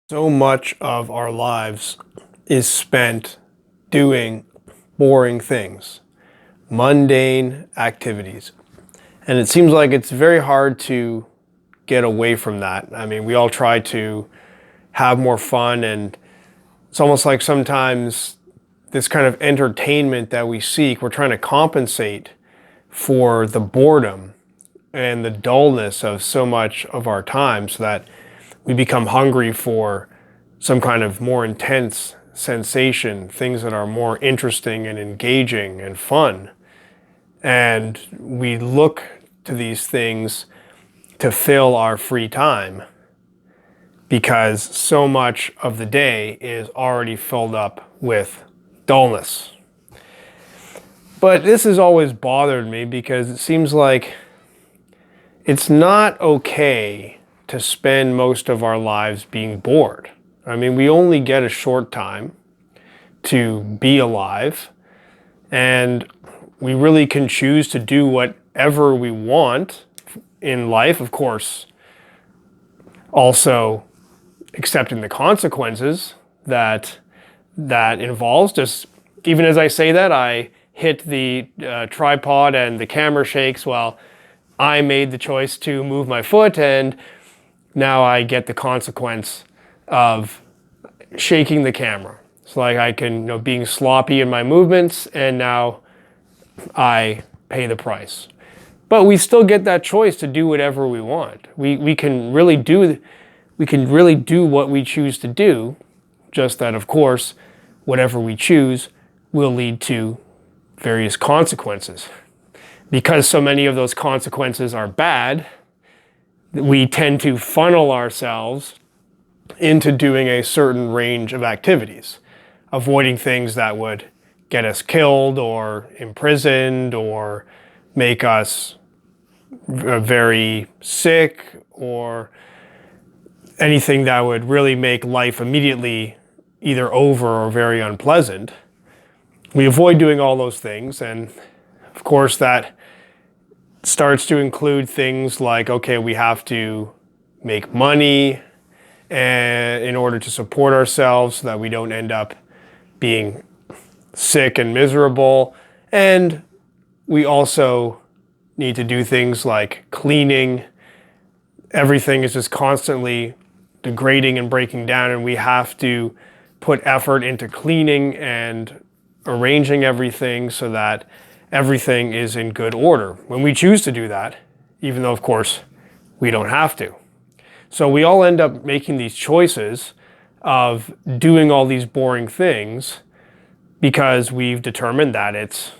So much of our lives is spent doing boring things, mundane activities. And it seems like it's very hard to get away from that. I mean, we all try to have more fun, and it's almost like sometimes this kind of entertainment that we seek, we're trying to compensate for the boredom and the dullness of so much of our time so that we become hungry for some kind of more intense sensation, things that are more interesting and engaging and fun. And we look to these things to fill our free time because so much of the day is already filled up with dullness. But this has always bothered me because it seems like it's not okay to spend most of our lives being bored. I mean, we only get a short time to be alive, and we really can choose to do whatever we want in life, of course, also accepting the consequences that involves. Just even as I say that, I hit the tripod and the camera shakes. Well, I made the choice to move my foot, and now I get the consequence of shaking the camera. It's like I can, being sloppy in my movements, and now I pay the price. But we still get that choice to do whatever we want. We can really do what we choose to do, just that, of course, whatever we choose will lead to various consequences. Because so many of those consequences are bad, we tend to funnel ourselves into doing a certain range of activities, avoiding things that would get us killed or imprisoned or make us very sick, or anything that would really make life immediately either over or very unpleasant. We avoid doing all those things, and of course that starts to include things like, okay, we have to make money and in order to support ourselves so that we don't end up being sick and miserable. And we also need to do things like cleaning. Everything is just constantly degrading and breaking down, and we have to put effort into cleaning and arranging everything so that everything is in good order when we choose to do that, even though, of course, we don't have to. So we all end up making these choices of doing all these boring things because we've determined that it's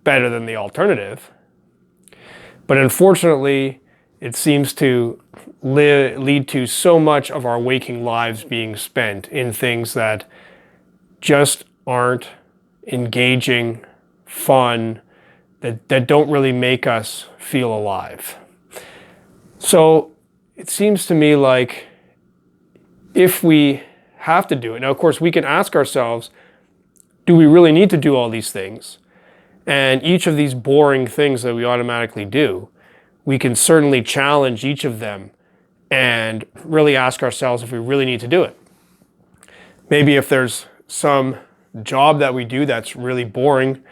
better than the alternative. But unfortunately, it seems to lead to so much of our waking lives being spent in things that just aren't engaging, fun, that don't really make us feel alive. So it seems to me like if we have to do it, now of course we can ask ourselves, do we really need to do all these things? And each of these boring things that we automatically do, we can certainly challenge each of them and really ask ourselves if we really need to do it. Maybe if there's some job that we do that's really boring,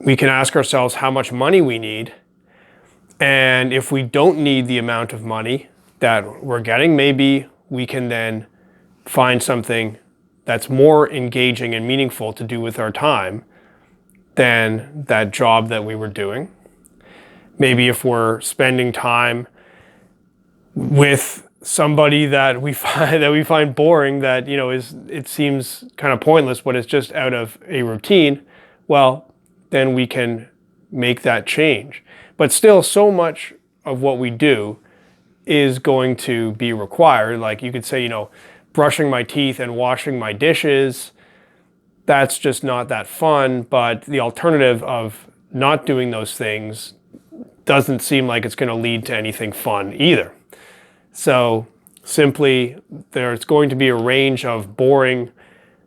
we can ask ourselves how much money we need. And if we don't need the amount of money that we're getting, maybe we can then find something that's more engaging and meaningful to do with our time than that job that we were doing. Maybe if we're spending time with somebody that we find boring, that it seems kind of pointless, but it's just out of a routine, well, then we can make that change. But still, so much of what we do is going to be required. Like you could say, brushing my teeth and washing my dishes, that's just not that fun. But the alternative of not doing those things doesn't seem like it's going to lead to anything fun either. So simply, there's going to be a range of boring,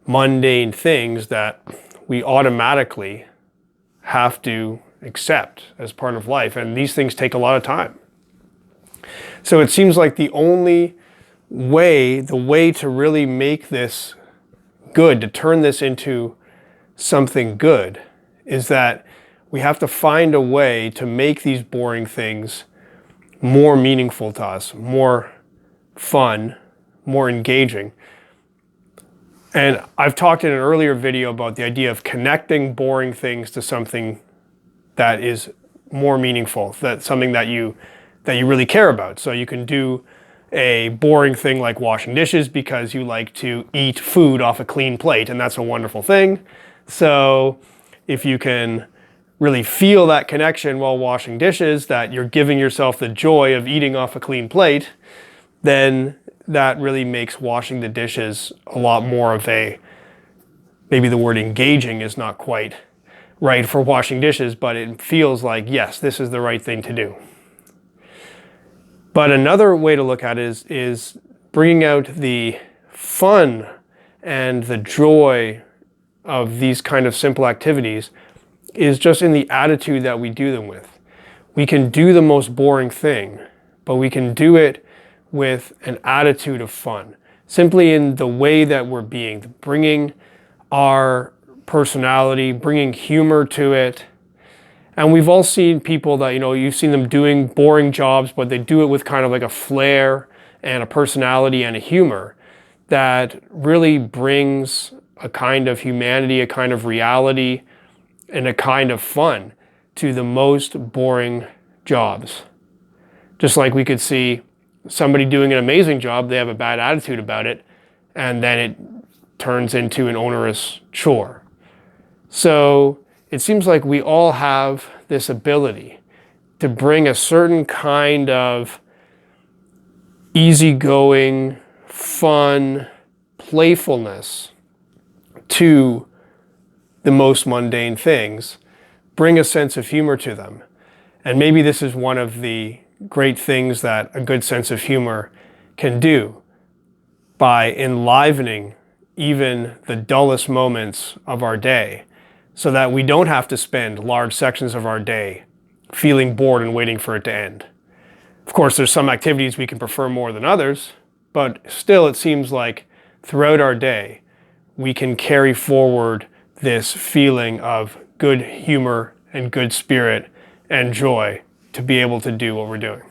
mundane things that we automatically have to accept as part of life. And these things take a lot of time. So it seems like the only the way to really make this good, to turn this into something good, is that we have to find a way to make these boring things more meaningful to us, more fun, more engaging. And I've talked in an earlier video about the idea of connecting boring things to something that is more meaningful, that's something that you really care about. So you can do a boring thing like washing dishes because you like to eat food off a clean plate, and that's a wonderful thing. So if you can really feel that connection while washing dishes, that you're giving yourself the joy of eating off a clean plate, then that really makes washing the dishes a lot more of a, maybe the word engaging is not quite right for washing dishes, but it feels like, yes, this is the right thing to do. But another way to look at it is bringing out the fun and the joy of these kind of simple activities is just in the attitude that we do them with. We can do the most boring thing, but we can do it with an attitude of fun, simply in the way that we're being, bringing our personality, bringing humor to it. And we've all seen people that, you've seen them doing boring jobs, but they do it with kind of like a flair and a personality and a humor that really brings a kind of humanity, a kind of reality, and a kind of fun to the most boring jobs. Just like we could see somebody doing an amazing job, they have a bad attitude about it, and then it turns into an onerous chore. So it seems like we all have this ability to bring a certain kind of easygoing, fun, playfulness to the most mundane things, bring a sense of humor to them. And maybe this is one of the great things that a good sense of humor can do, by enlivening even the dullest moments of our day, so that we don't have to spend large sections of our day feeling bored and waiting for it to end. Of course, there's some activities we can prefer more than others, but still it seems like throughout our day, we can carry forward this feeling of good humor and good spirit and joy to be able to do what we're doing.